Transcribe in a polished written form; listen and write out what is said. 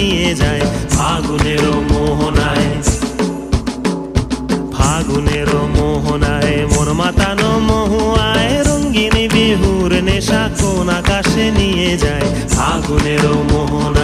নিয়ে যায় ফাগুনেরও মোহনায়। ফাগুনেরও মোহনায় মন মাতানো মহুয়ায় রঙ্গিনী বিহুর নেশা কোন আকাশে নিয়ে যায় ফাগুনেরও মোহনায়।